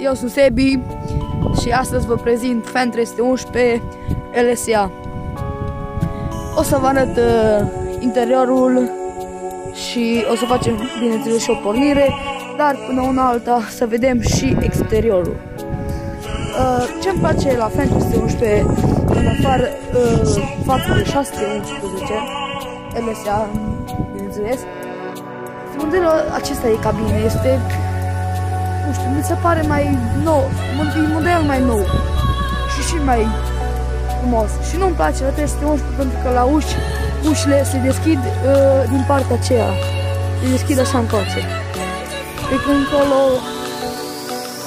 eu sunt Sebi și astăzi vă prezint FAN 311 LSA. O să vă arăt interiorul și o să facem, bineînțeles, și o pornire, dar până una alta să vedem și exteriorul. Ce-mi place la FAN 311, în afară față de 611 LSA, bineînțeles, modelul acesta de cabine este, nu știu, mi se pare mai nou, model mai nou și mai frumos. Și nu-mi place la 311 pentru că la ușile se deschid din partea aceea, se deschid așa încoace. Pe când încolo,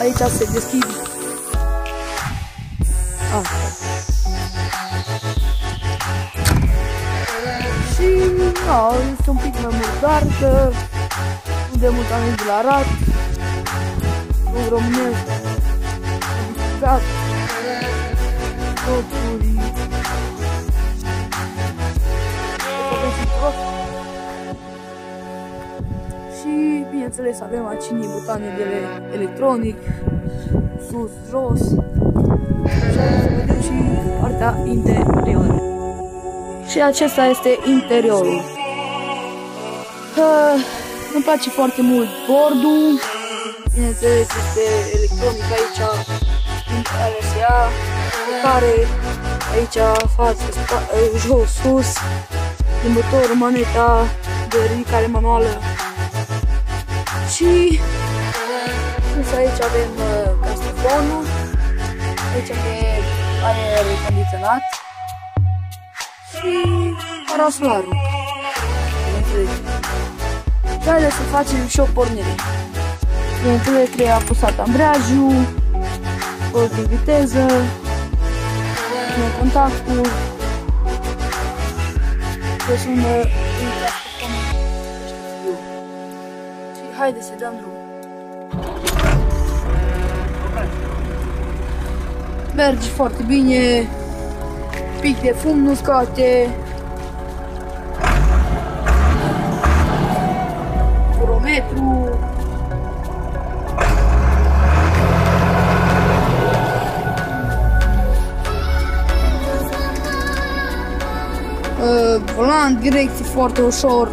aici se deschid asta. Și, este un pic mai murdar, că nu de mult am venit de la Arad, în românesc, adicat, topuri, și, bineînțeles, avem aici butoane de electronic, sus, jos, și să vedem și partea interioară. Și acesta este interiorul. Îmi place foarte mult bordul. Bineînțeles, este electronic aici, din LSA, care aici față, jos, sus, din motor, maneta de ridicare manuală. Și aici avem castofonul, aici e aer condiționat și parasolarul. Și haideți să facem și o pornire. Bineînțeles, trebuie apăsat ambreiajul, post de viteză, contactul, se sună în castofonul. Și haideți să dăm drum. Merge foarte bine, pic de fum nu scoate, furometru, volan, direcții foarte ușor.